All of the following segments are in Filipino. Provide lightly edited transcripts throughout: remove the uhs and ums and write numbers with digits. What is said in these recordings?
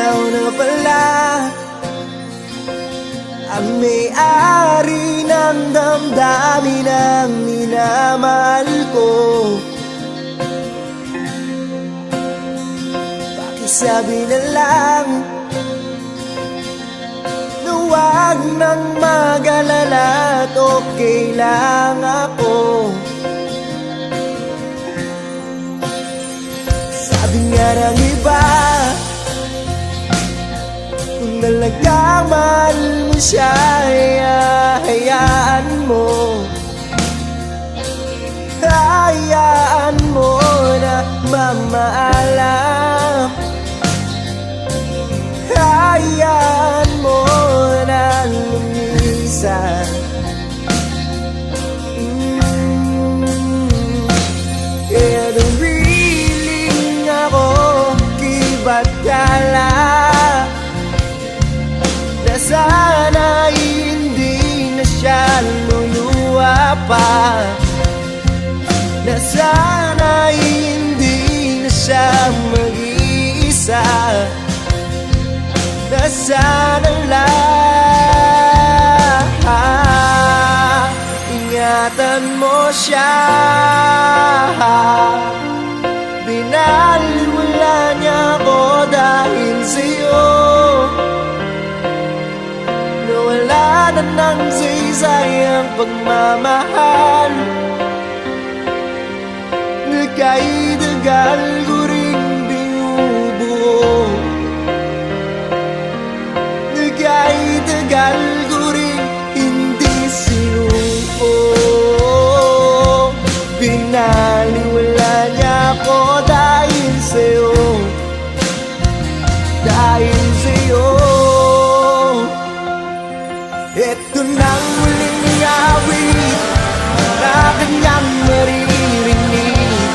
ikaw na pala ang may-ari ng damdamin ng minamahal ko. Pakisabi na lang na huwag nang mag-alala at okay lang ako. Sabi nga ng iba, kung talagang mahal mo siya, hayaan mo. Hayaan mo na mamaalam. Hayaan mo na lumisan. Kaya nung willing ako kibat kala na sana hindi na siya luluwa pa, na sana hindi na siya mag-iisa, na sana lang ingatan mo siya. Binaliwala niya ako dahil sa'yo, nawala na ng saysayang pagmamahal. Nagkaidagal ko rin binubuo, nagkaidagal ko rin hindi sinuko. Binaliwala niya ako dahil sa'yo, dahil sa'yo. Ito nang huling awit na kanyang maririnig.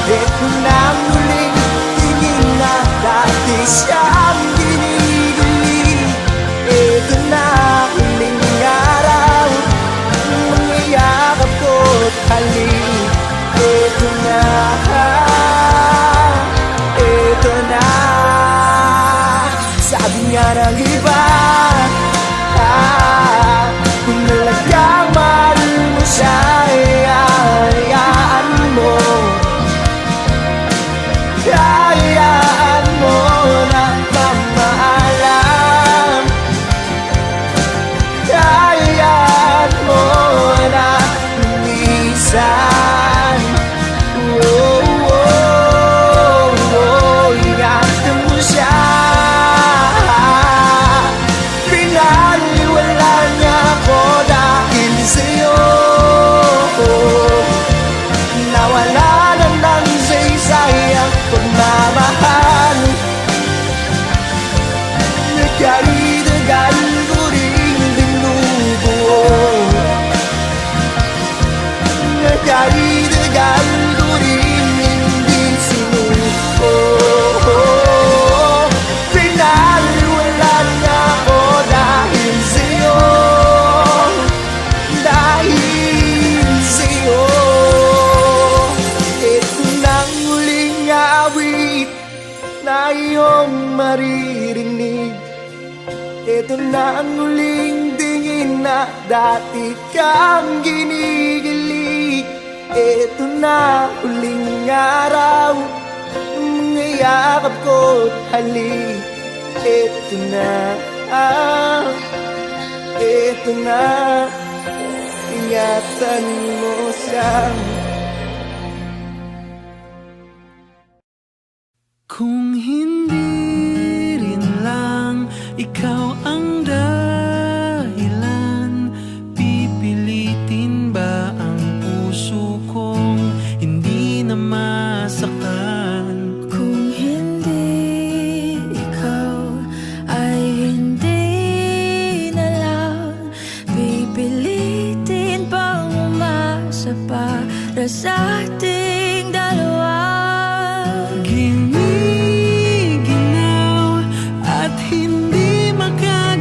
Ito nang huling tingin na dati siyang ginigilig. Ito na huling araw, mangyayakap ko't halik. Ito na, ito na. Sabi nga ng iba, kung talagang mahal mo siya, hayaan mo. Hayaan mo na mamaalam. Hayaan mo na lumisan. Oh, oh, oh, ingatan mo siya. Pinaliwala niya ako dahil sa'yo, nawala na ng saysayang pagmamahal. Nagkaidagal ko rin binubuo, nagkaidagal ko rin hindi sinuko. Pinaliwala niya ako dahil sa'yo, dahil sa'yo. Ito nang huling awit na iyong maririnig. Ito na ang huling tingin na dati kang ginigilig. Ito na huling araw, ngayakap ko't halik. Ito na, ito na, ingatan mo siya. Kung hindi rin lang ikaw ang dahilan, pipilitin ba ang puso kong hindi na masaktan? Kung hindi ikaw ay hindi na lang, pipilitin pang umasa para sa ating dalawa. Giniginaw at hindi makalimutan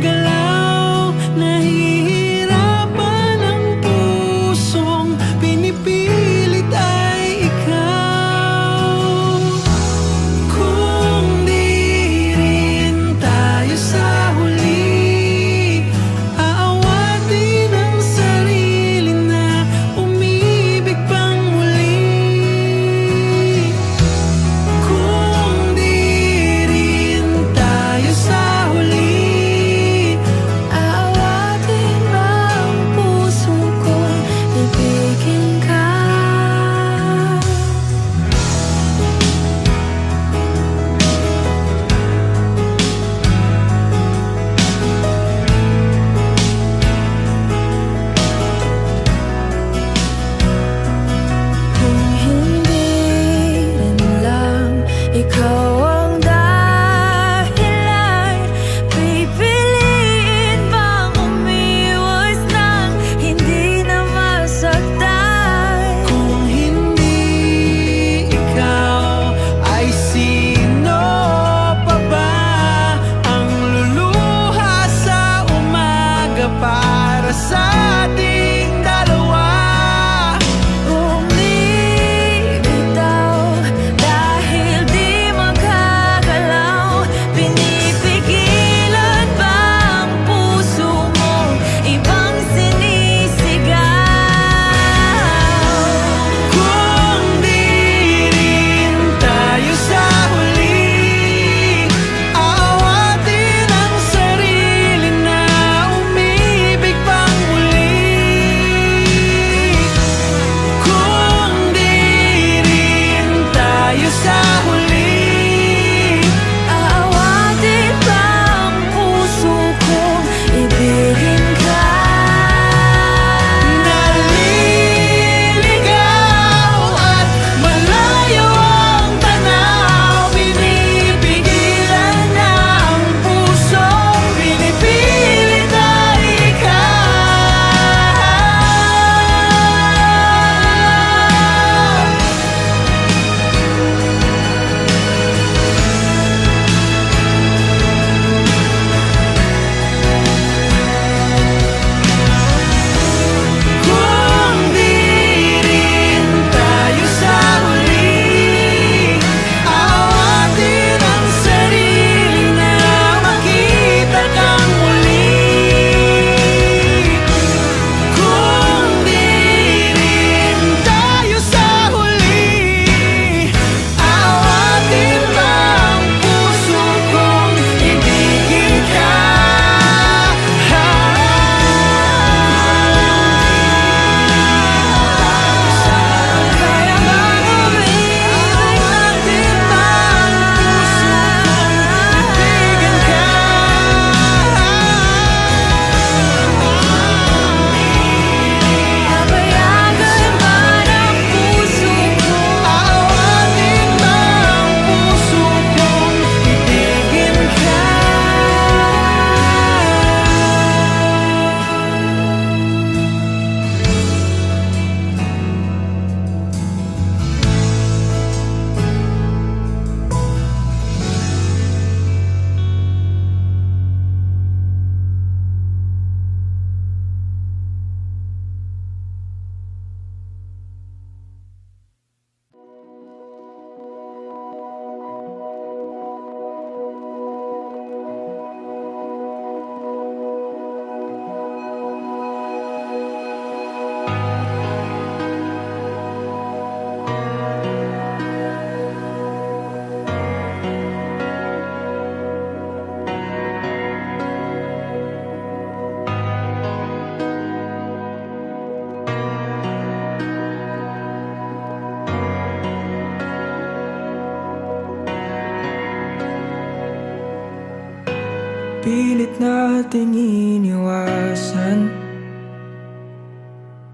pilit nating iniwasan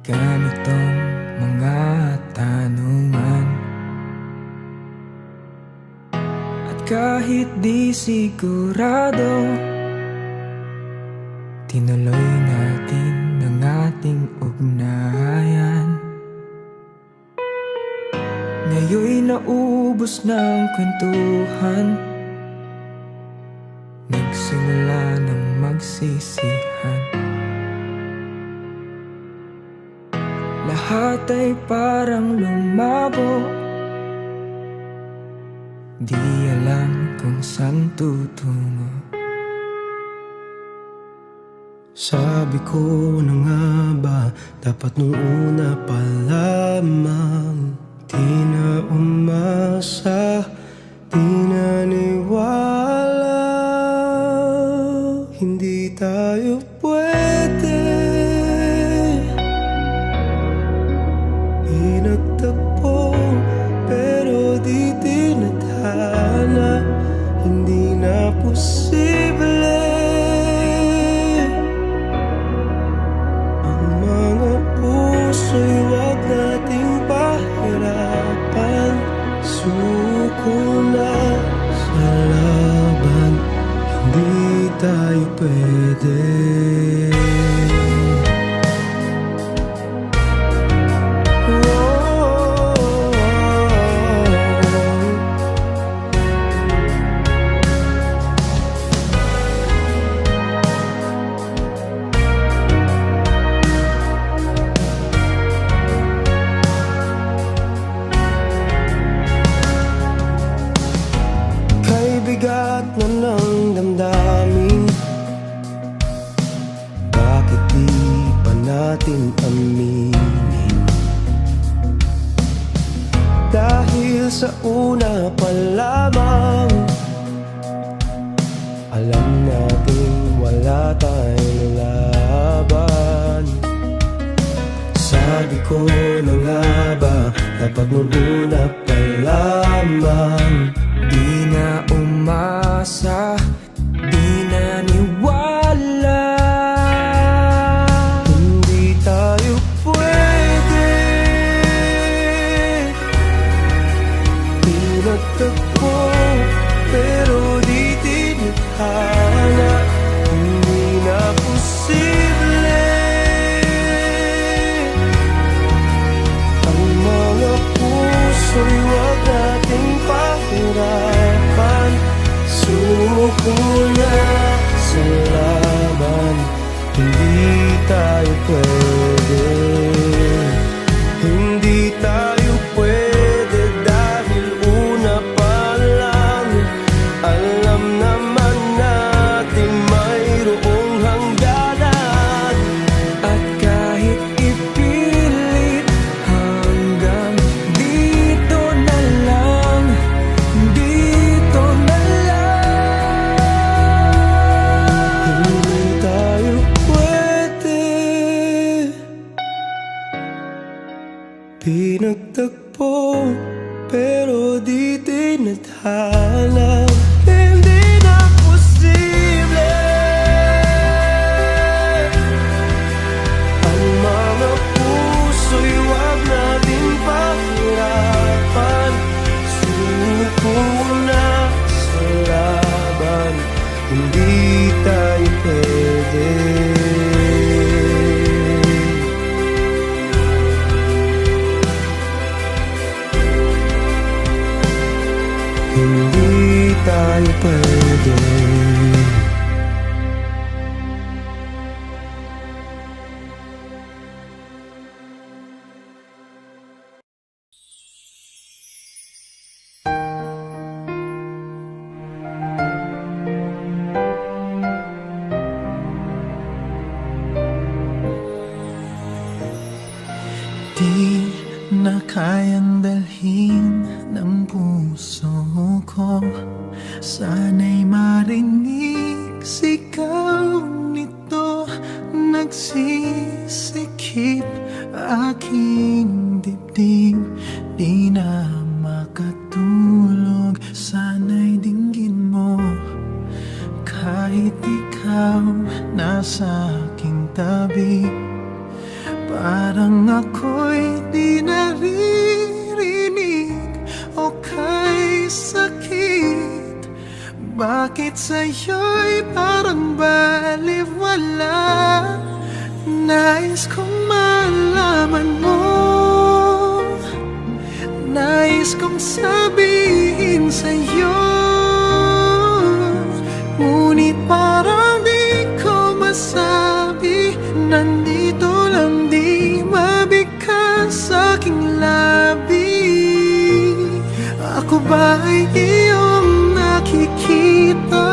ganitong mga tanungan. At kahit di sigurado, tinuloy natin ang ating ugnayan. Ngayon'y naubos ng kwentuhan, nagsimula ng magsisihan. Lahat ay parang lumabo, di alam kung saan tutungo. Sabi ko na nga ba, dapat nung una pa lamang, di na umasa, di naniwala. Hindi tayo pwede, pinagtagpo pero di tinadhana. Hindi na posible ang mga puso'y wag nating pahirapan. Suko na sa laban, hindi tayo pwede. Bigat na ng damdamin, bakit di pa natin aminin? Dahil sa una pa lamang, alam natin wala tayong laban. Sabi ko na nga ba, dapat nung una pa lamang, di na umasa, di naniwala. Hindi tayo pwede, pinagtagpo pero di tinadhana. Hindi na posible ang mga puso'y wag nating pahirapan. Suko na sa laban, hindi tayo pwede. Hindi tayo pwede dahil una pa lang, alam naman natin mayroong hangganan. At kahit ipilit hanggang dito na lang, dito na lang. Hindi tayo pwede, pinagtagpo pero di tinadhana. Hindi na posible ang mga puso'y wag natin pahirapan. Suko na sa laban, hindi tayo pwede. Hindi tayo pwede. Di na kayang dalhin ng puso ko, sana'y marinig sigaw nito. Nagsisikip aking dibdib, di na makatulog, sana'y dinggin mo. Kahit Ngunit ikaw nasa aking tabi, parang ako'y di naririnig o kay sakit. Bakit sa'yo'y parang baliwala? Nais kong malaman mo, nais kong sabihin sa'yo, ngunit parang di ko masabi. Nandito lang, di mabigkas sa aking labi. Ako ba ay iyong nakikita?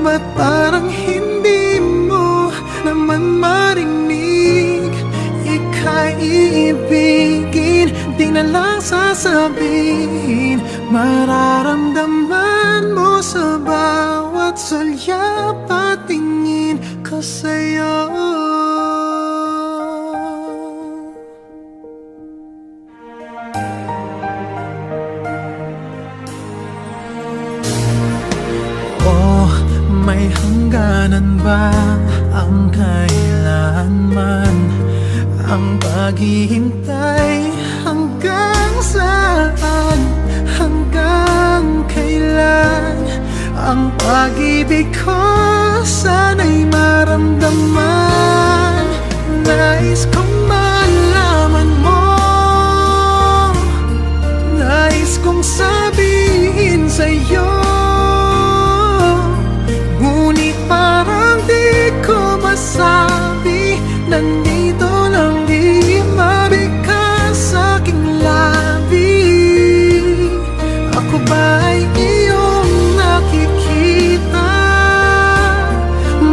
Ba't parang hindi mo naman marinig? Ika'y iibigin, di na lang sasabihin. Mararamdaman mo sa bawat sulyap at tingin ko sa'yo. Oh, may hangganan ba ang kailanman? Ang paghihintay hanggang saan? Hanggang kailan? Ang pag-ibig ko sana'y maramdaman. Nais kong malaman mo, nais kong sabihin sa'yo, ngunit parang di ko masabi. Nandito lang, di mabigkas sa aking labi. Ako ba ay iyong nakikita?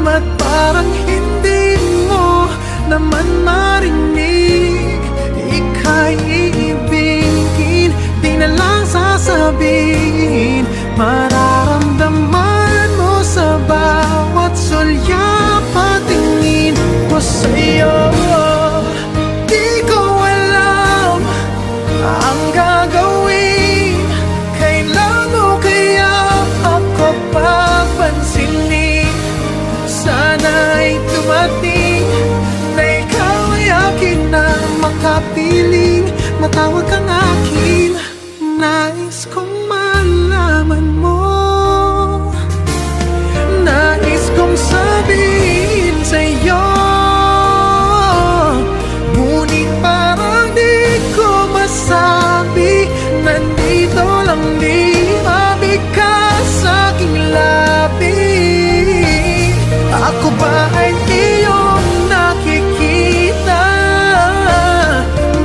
Ba't parang hindi mo naman marinig? Ika'y iibigin, di na lang sasabihin. Mararamdaman mo sa bawat sulyap at tingin ko sa'yo. Di ko alam ang gagawin, kailan mo kaya ako papansinin? Sana'y dumating na ikaw ay akin na makapiling. Matawag kang akin, nais kong malaman mo, nais kong sabihin sa'yo, ngunit parang di ko masabi. Nandito lang, di mabigkas sa aking labi. Ako ba ay iyong nakikita?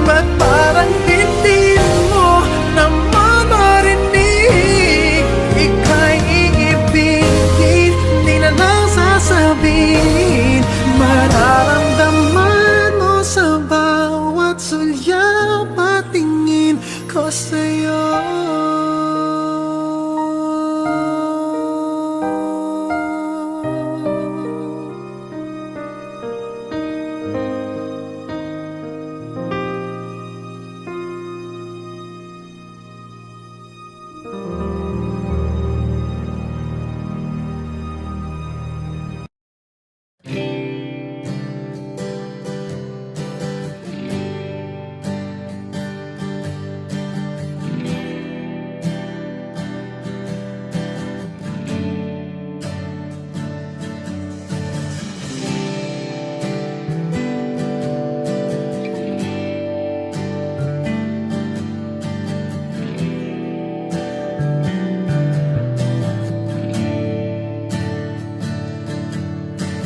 Ba't parang hindi mo naman marinig? Ika'y iibigin, di na lang sasabihin. Mararamdaman mo sa bawat sulyap at tingin ko sa'yo.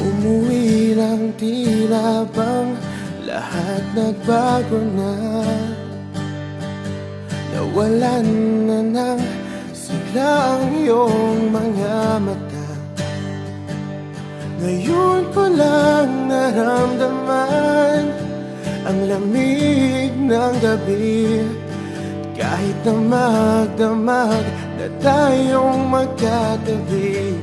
Umuwi lang, tila bang lahat nagbago na. Nawalan na ng sigla ang iyong mga mata. Ngayon ko lang naramdaman ang lamig ng gabi. Kahit na magdamag na tayong magkatabi.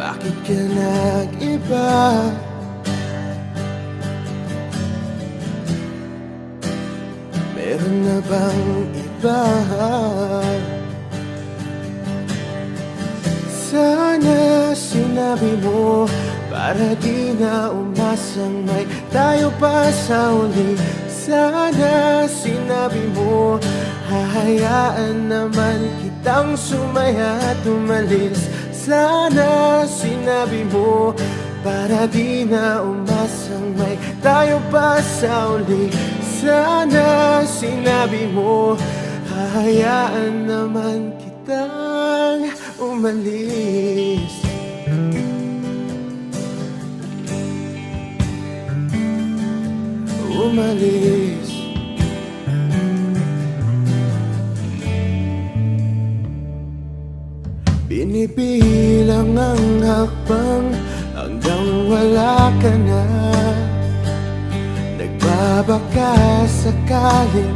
Bakit ka nag-iba? Meron na bang iba? iba. Sana sinabi mo para di na umasang may tayo pa sa uli. Sana sinabi mo hahayaan naman kitang sumaya at umalis. Sana sinabi mo para di na umasang may tayo pa sa uli. Sana sinabi mo hahayaan naman kitang umalis. Umalis. Binibilang ang hakbang hanggang wala ka na. Nagbabaka sakaling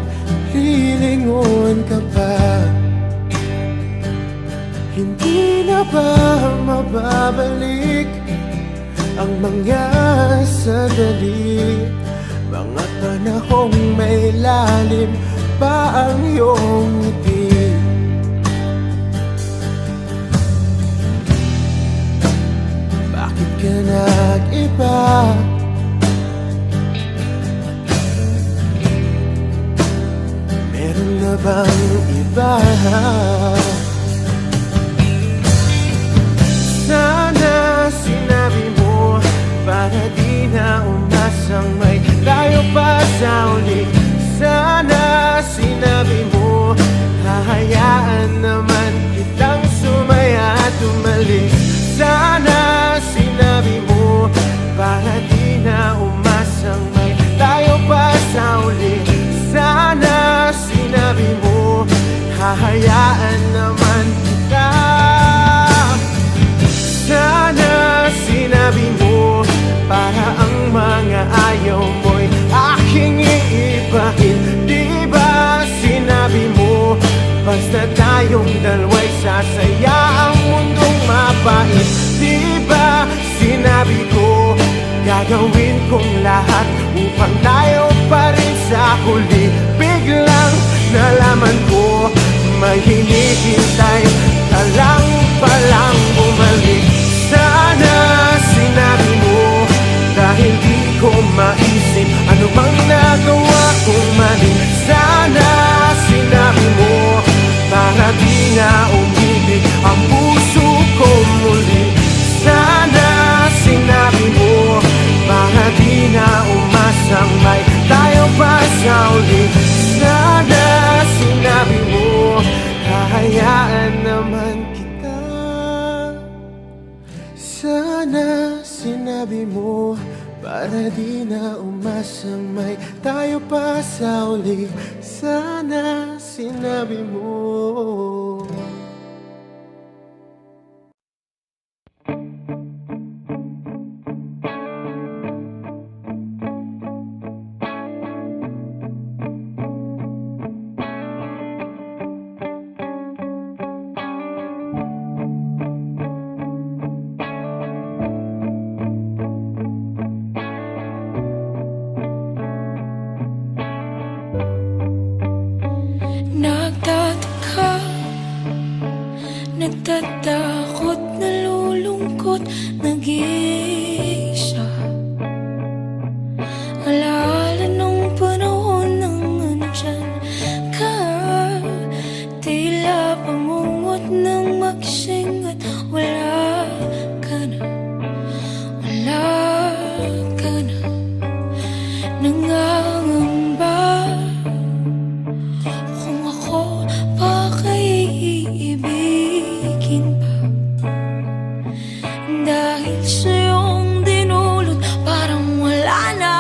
lilingon ka pa. Hindi na ba mababalik ang mga sandali, mga panahong may lalim pa ang iyong ngiti? Bakit ka nag-iba? Meron na bang iba? Sana sinabi mo para di na umasang may tayo pa sa uli. Sana sinabi mo hahayaan naman kitang sumaya at umalis. Sana sinabi mo para di na umasang may tayo pa sa uli. Sana sinabi mo hahayaan naman kita. Sana sinabi mo para ang mga ayaw mo'y aking iibahin. Di ba sinabi mo basta tayong dalawa'y sasaya ang mundong mapait? Di ba sinabi ko gagawin kong lahat upang tayo pa rin sa huli? Biglang nalaman ko may hinihintay ka lang palang bumalik. Sana sinabi mo dahil di ko maisip ano bang nagawa kong mali. Sana sinabi mo para di na umibig ang puso ko muli. Sana sinabi mo para di na umasang may tayo pa sa uli. Sana sinabi mo hahayaan naman kita. Sana sinabi mo para di na umasang may tayo pa sa uli. Sana sinabi mo. Nagtatakot, nalulungkot, nag-iisa. Alaala nung panahon ng nandyan ka. Tila pamungot ng magsing at wala ka na. Wala ka na. Nangangamba kung ako pa kay iibigin pa. Dahil sa iyong dinulot parang wala na.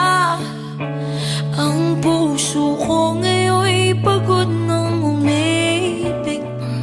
Ang puso ko ngayon'y pagod nang umibig pa.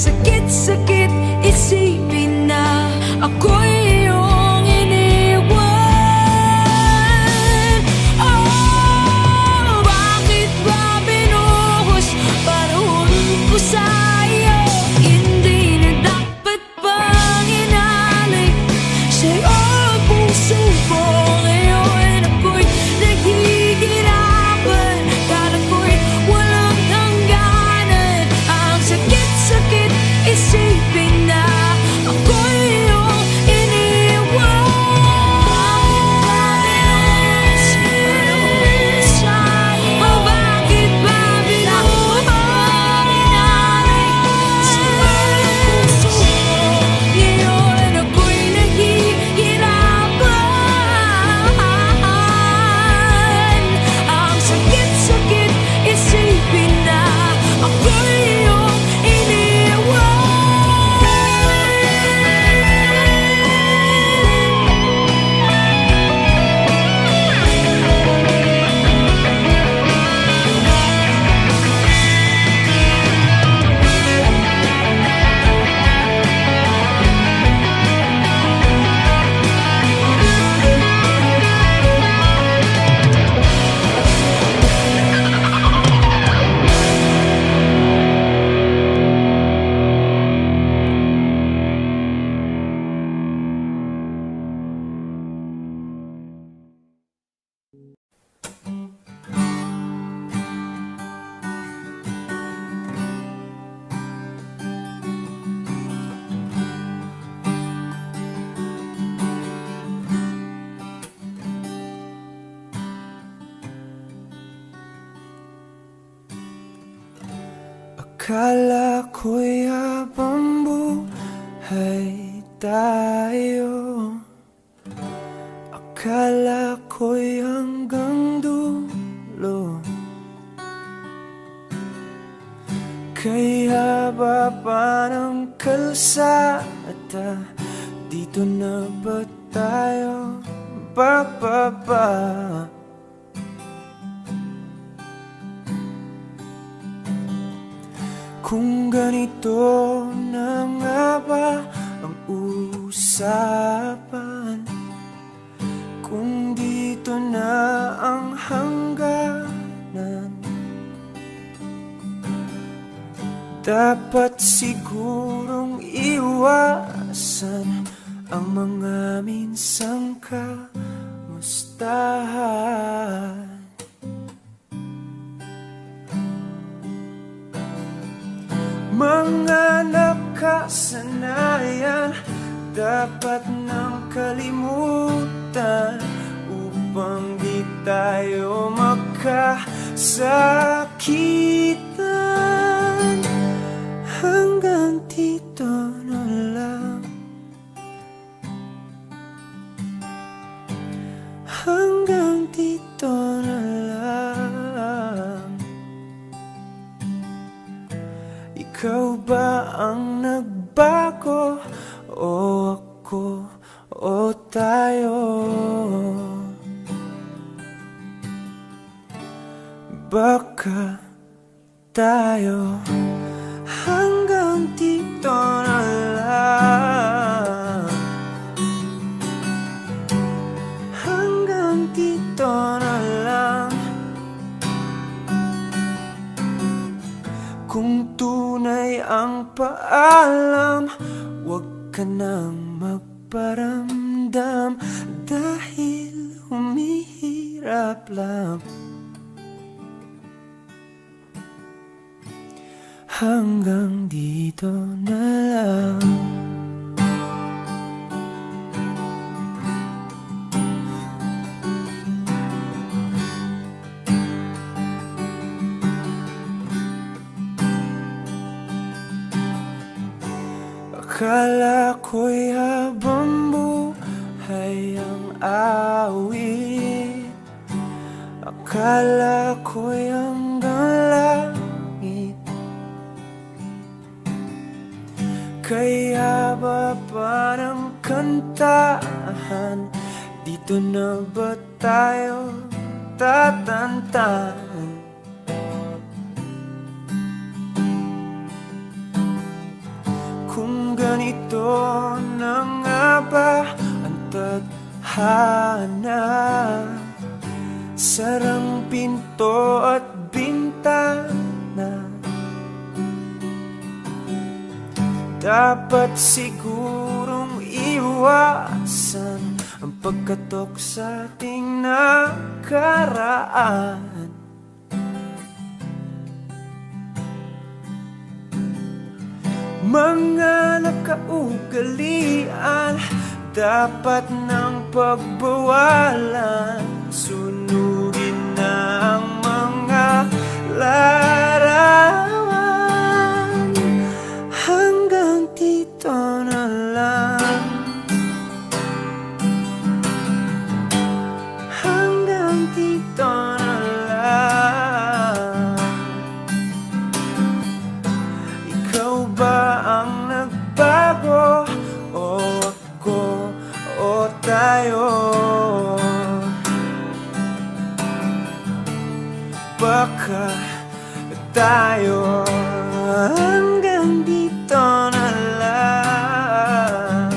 sakit-sakit isipin na ako'y iyong iniwan. Oh, bakit ba binuhos panahon ko sa'yo? Hindi na dapat pang inalik sa'yo ang puso ko. Ngayon ako'y naghihirapan, kala ko'y walang hangganan. Ang sakit-sakit isipin na ako'y iyong iniwan. Oh, bakit ba binuhos sa'yo ang puso ko? Ngayon ako'y naghihirapan. Ang sakit-sakit isipin na ako'y iyong iniwan. Akala ko'y habang buhay tayo, akala ko'y hanggang dulo. Kaya haba ng kalsada, dito na ba tayo bababa? Kung ganito na nga ba ang usapan, kung dito na ang hangganan, dapat sigurong iwasan ang mga minsang kamustahan. Mga nakasanayan dapat nang kalimutan upang di tayo magkasakitan. Hanggang dito na lang, hanggang dito na lang. Ikaw ba ang nagbago o ako o tayo? Baka tayo hanggang dito na lang, hanggang dito na lang. Kung tunay ang paalam, huwag ka nang magparamdam, dahil humihirap lang. Hanggang dito na lang. Akala ko'y habang buhay ang awit, akala ko'y hanggang langit. Kaya ba parang kantahan, dito na ba tayo tatantan? Kung ganito na nga ba ang tadhana, sarang pinto at bintana, dapat sigurong iwasan ang pagkatok sa ating nakaraan. Mga nakaugalian dapat nang pagbawalan, sunugin na ang mga larawan. Hanggang dito na lang, hanggang dito na lang. Ikaw ba ang nagbago, o ako, o tayo? Baka tayo hanggang dito na lang,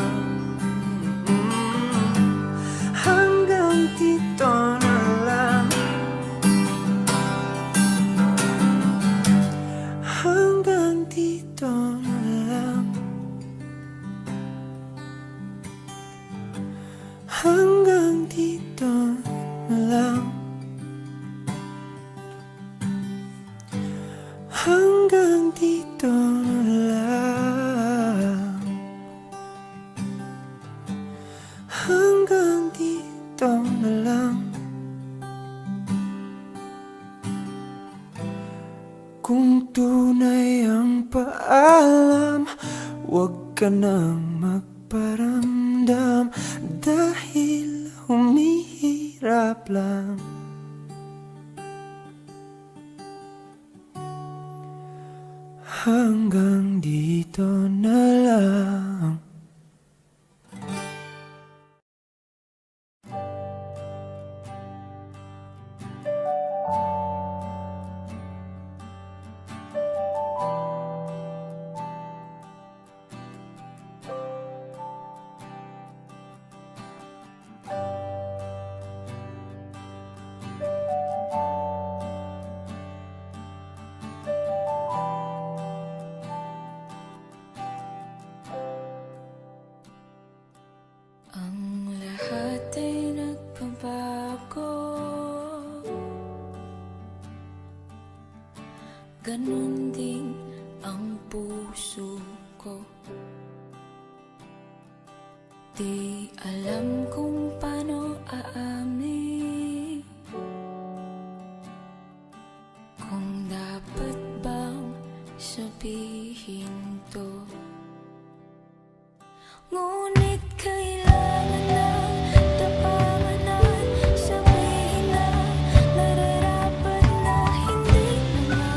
hanggang dito na lang, hanggang dito na lang, hanggang dito na lang, hanggang dito na lang, hanggang dito na lang. Kung tunay ang paalam, huwag ka nang magparamdam, dahil humihirap lang. Hanggang dito na lang. Ang lahat ay nagbabago, ganun din ang puso ko. Di alam kung paano aamin, kung dapat bang sabihin to. Ngunit kailangan ng tapangan, sabihin na nararapat na hindi na nga,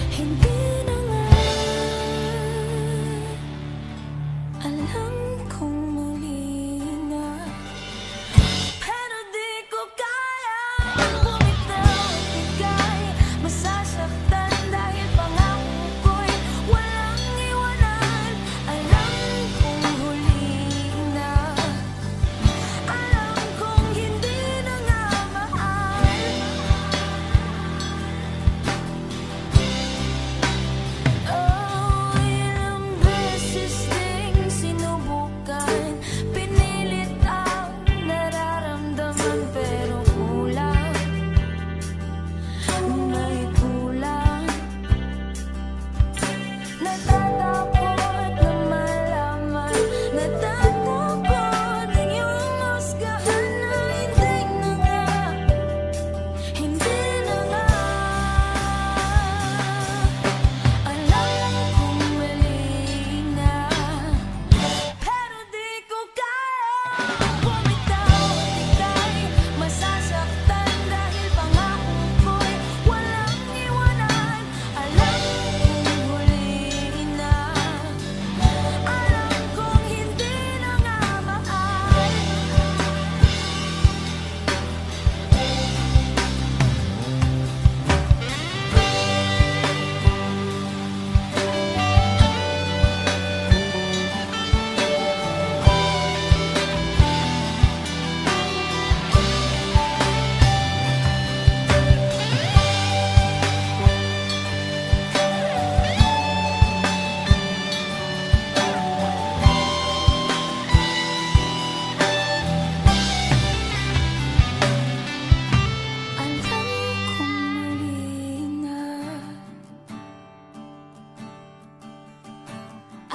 hindi na nga. Alam kong mali na, pero di ko kaya bumitaw at bigay. Masasaktan dahil pangako ko'y walang iwanan. Alam kong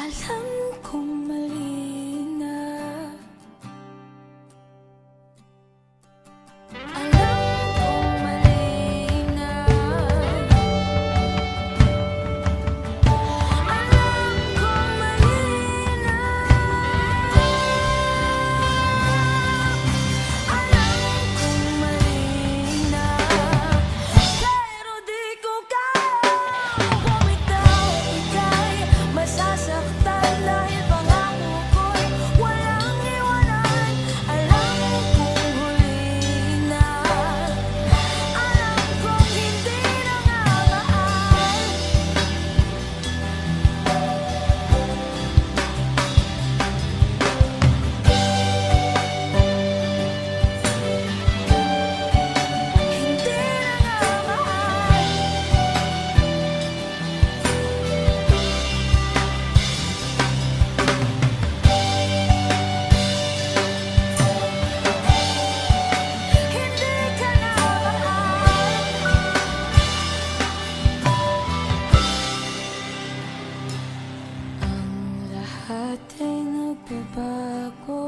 Alam kong mali na. Alam kong mali na. Alam kong mali na. Alam kong mali na. Pero di ko kayang bumitaw. Ika'y masasaktan dahil pangako ko'y walang iwanan. Alam kong huli na. Alam kong hindi na nga mahal. Hindi na nga mahal. Hindi ka na mahal. Ang lahat ay nagbabago.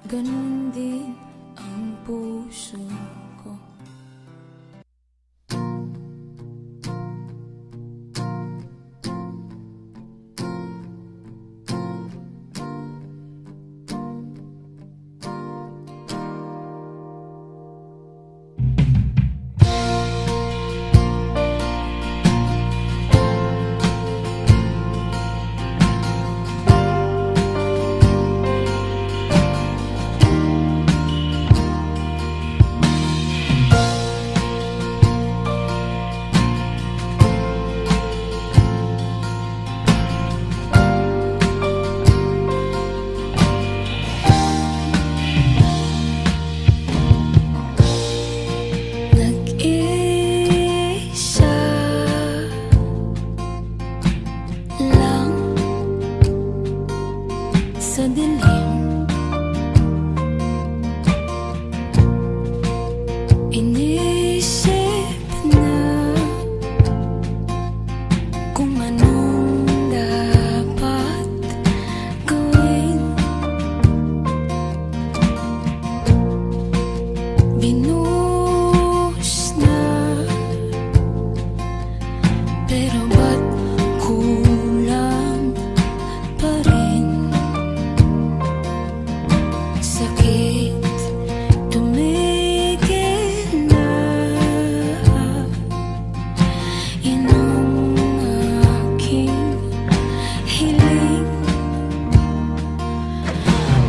Ganun din ang puso ko. Nag-isa lang sa dilim. Inisip na kung anong dapat gawin. Binuhos na, pero ba't kulang pa rin? Sakit tumigil na. Yun ang aking hiling.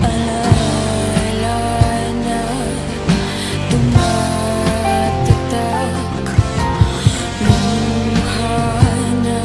Alaala na tumatatak, luha na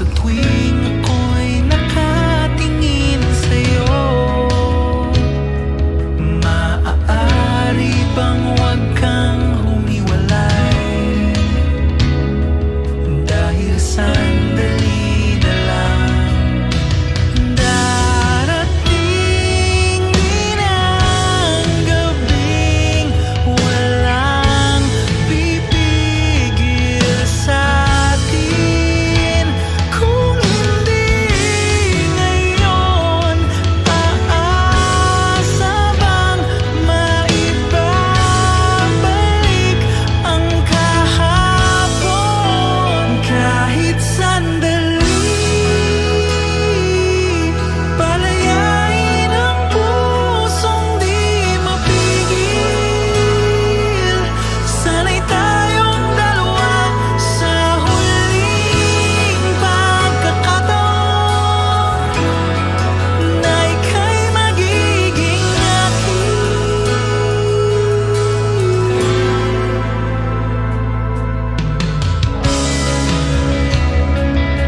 sa tuwing ako'y nakatingin sa'yo. Maaari bang huwag kang humiwalay? Dahil sandali na lang. Darating din ang gabing walang pipigil sa'tin. Kung hindi ngayon, aasa bang maibabalik ang kahapon? Kahit sandali, palayain ang pusong di mapigil. Sana'y tayong dalawa sa huling pagkakataon na ika'y magiging akin.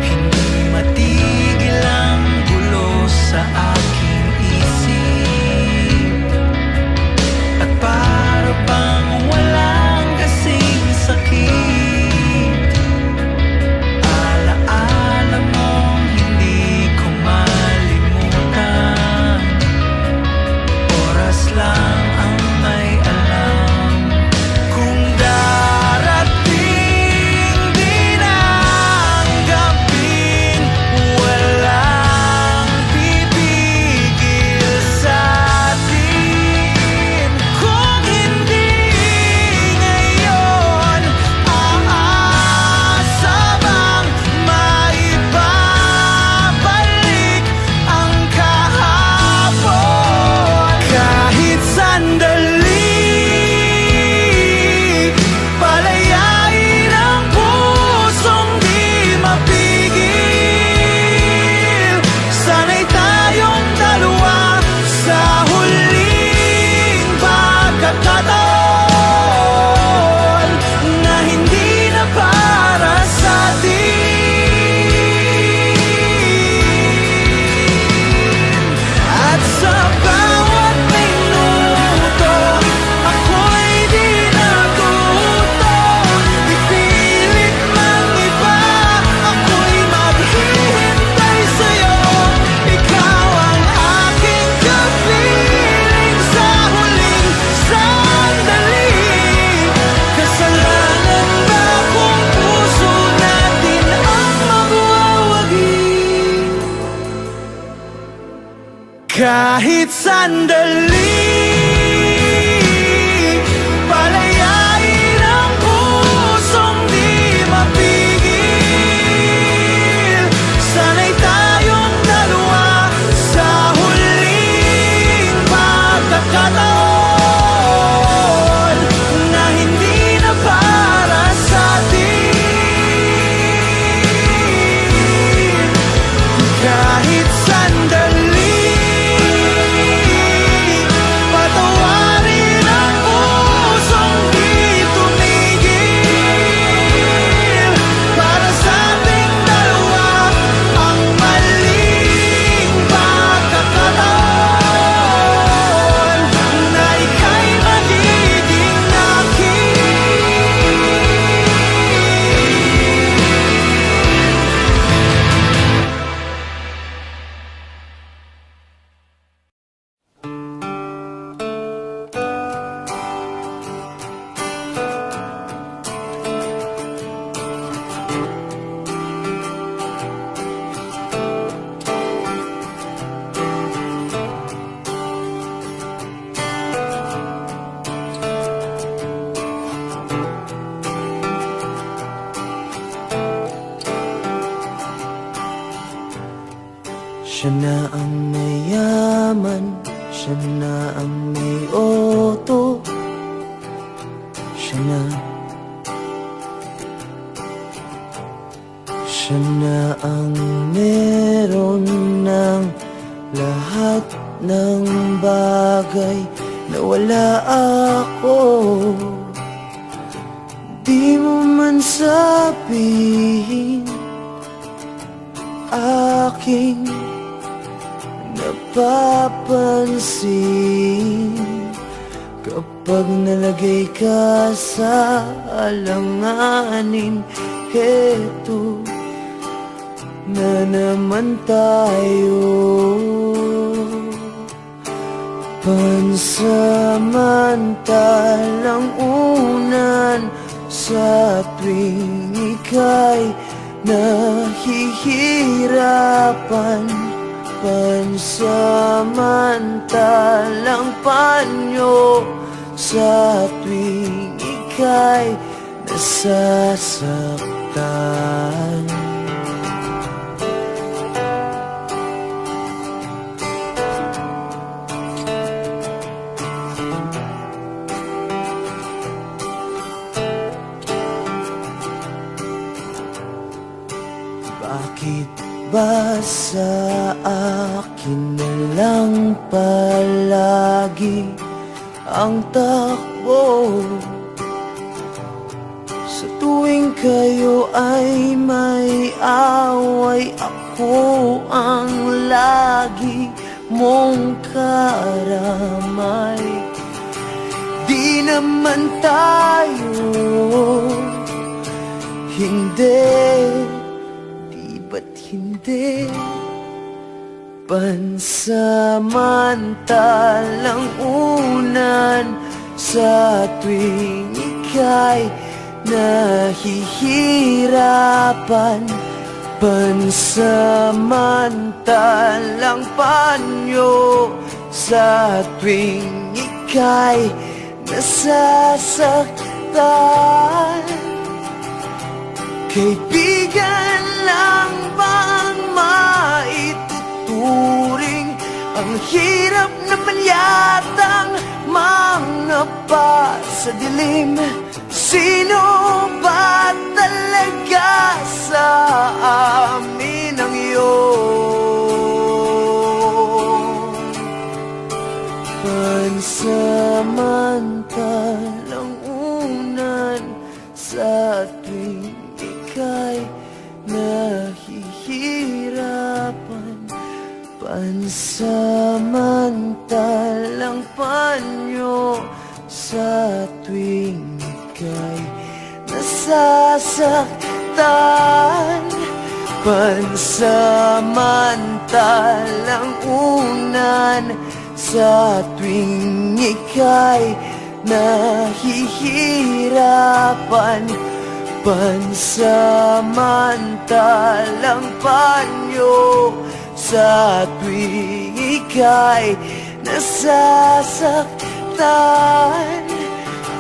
Hindi matigil ang gulo sa aking isip, at para bang walang kasing sakit. Alaala mong hindi ko malimutan, oras lang ang may alam. Kung darating din ang gabing walang pipigil sa'tin. Kung hindi ngayon, aasa bang maibabalik ang kahapon? Kahit sandali, palayain ang pusong di mapigil. Sana'y tayong dalawa sa huling pagkakataon na hindi na para sa'tin. At sa bawat minuto, ako'y di natuto. Ipilit mang iba, ako'y maghihintay sa'yo. Ikaw ang aking kapiling sa huling sandali. Kasalanan ba kung puso natin ang mawawagi? Kahit sandali, palayain ang pusong di mapigil. Sana'y tayong dalawa sa huling pagkakataon na hindi na para sa'tin. Kahit sandali, patawarin ang pusong di tumigil. Para sa ating dalawa ang maling pagkakataon na ika'y magiging akin. Siya na ang mayaman, siya na ang may auto, siya na. Siya na ang meron ng lahat ng bagay na wala ako. Di mo man sabihin aking napapansin. Kapag nalagay ka sa alanganin, heto na naman tayo. Pansamantalang unan sa tuwing ika'y nahihirapan. Pansamantalang panyo sa tuwing ika'y nasasaktan. Bakit ba sa akin na lang palagi ang takbo? Sa tuwing kayo ay may away, ako ang lagi mong karamay. Di naman tayo, hindi, di ba't hindi? Pansamantalang unan sa tuwing ika'y nahihirapan. Pansamantalang panyo sa tuwing ika'y nasasaktan. Kaibigan lang bang maituturing? Ang hirap naman yatang mangapa sa dilim. Sino ba talaga sa amin ang iyon? Pansamantalang unan sa tuwing ika'y nahihirapan. Pansamantalang panyo sa tuwing ika'y nasasaktan. Pansamantalang unan sa tuwing ika'y nahihirapan. Pansamantalang panyo sa tuwing ika'y nasasaktan.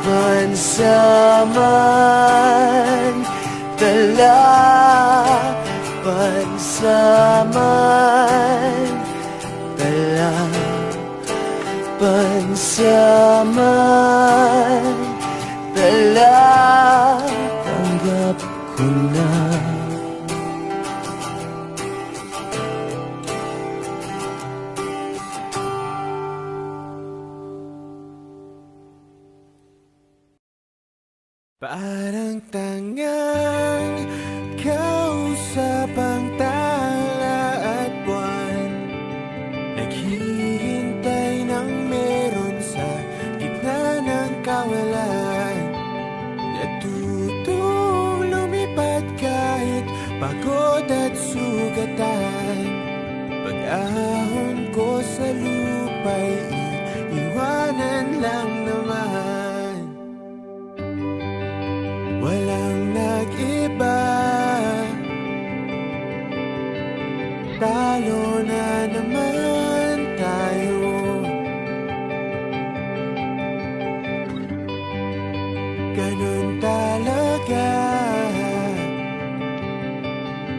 Pansamantala, pansamantala, pansamantala, tanggap ko na. Parang tangang kausap ang tala at buwan, naghihintay ng meron sa gitna ng kawalan. Natutong lumipad kahit pagod at sugatan. Pag-ahon ko sa lupa'y iiwanan lang naman. Walang nag-iba, talo na naman tayo. Ganun talaga,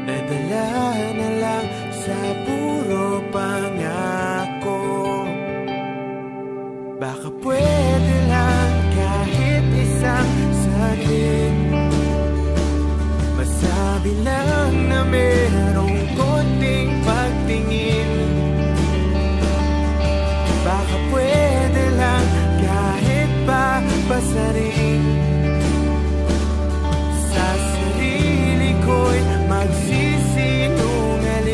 nadala na lang sa puro pangako. Baka pwede lang kahit isang saglit, masabi lang na merong konting pagtingin. Baka pwede lang kahit pa pasaring sa sarili ko'y magsisinungaling.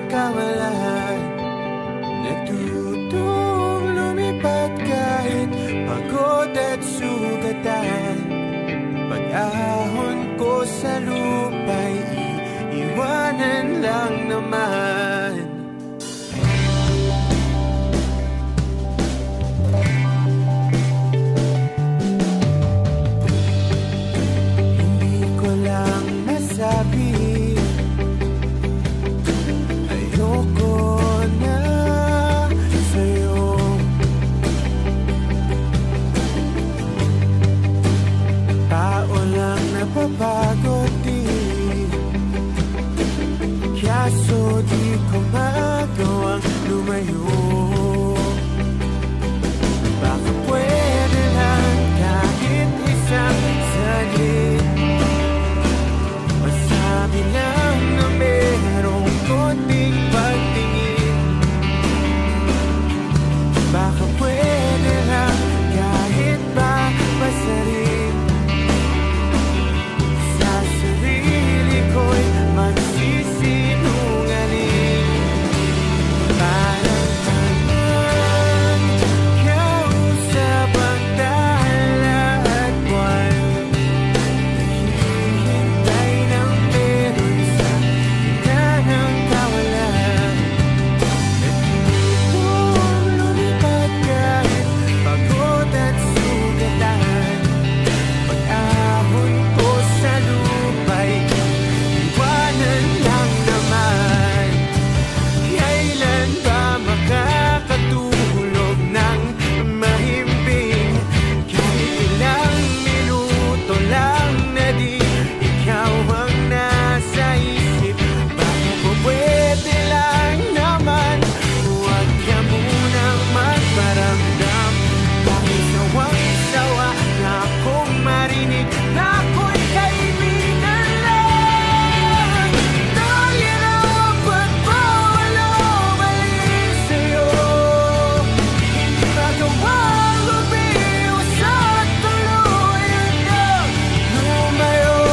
kawalan. Natutong lumipad kahit pagod at sugatan. Pag-ahon ko sa lupa'y iiwanan lang naman. Hindi ko lang nasabi, ayoko na sa'yo. Tao lang napapagod din, kaso di ko magawang lumayo. Baka pwede lang kahit isang saglit, masabi lang na merong konting pagtingin. Baka pwede lang kahit pa masarin, sa sarili ko'y magsisinungaling. Parang tanang kausap ang tala at buwan, naghihintay ng meron sa gitna ng kawalan. Natutong lumipad kahit pagod at sugatan. Pag-ahon ko sa lupa'y iwanan lang naman. Kailan ba makakatulog ng mahimbing? Kahit ilang minuto lang na di ikaw ang nasa isip. Baka po pwede lang naman, huwag ka munang magparamdam. Dahil sawang-sawa na akong marinig na ako'y kaibigan lang. Dahil ang pagbawalo mali sa'yo, hindi magawang lumiwas at tuluyan kang lumayo.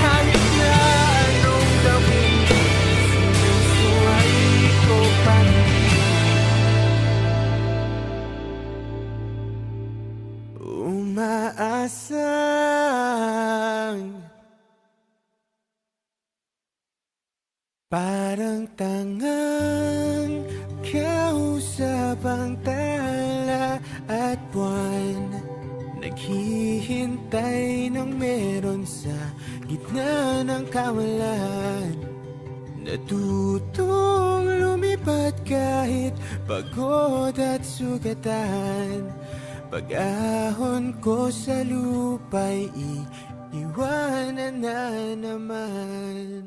Kahit na anong gawin, sinusuhay ko pa rin. Umaasang parang tangang kausap ang tala at buwan, naghihintay ng meron sa gitna ng kawalan. Natutong lumipad kahit pagod at sugatan. Pag-ahon ko sa lupa'y iiwanan na naman.